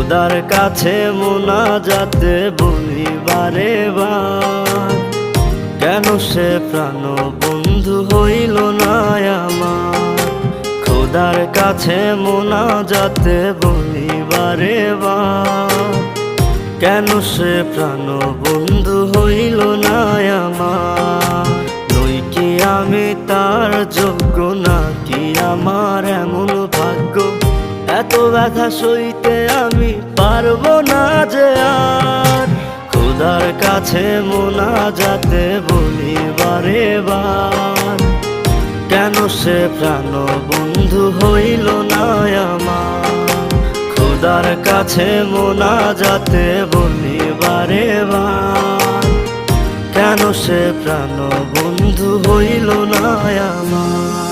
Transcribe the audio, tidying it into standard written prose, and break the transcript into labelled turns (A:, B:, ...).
A: খোদার কাছে মোনাজাতে বলি বারে বার, কেন সে প্রাণ বন্ধু হইল না আমার। খোদার কাছে মোনাজাতে বলি বারে বার, কেন সে প্রাণ বন্ধু হইল না আমার। নই কি আমি তার যোগ্য, নাকি আমার এমন ভাগ্য, এত ব্যথা সইতে আমি পারবো না যে আর। খোদার কাছে মোনাজাতে বলি বারে বার, কেন সে প্রাণ বন্ধু হইল না আমার। খোদার কাছে মোনাজাতে বলি বারে বার, কেন সে প্রাণ বন্ধু হইল না আমার।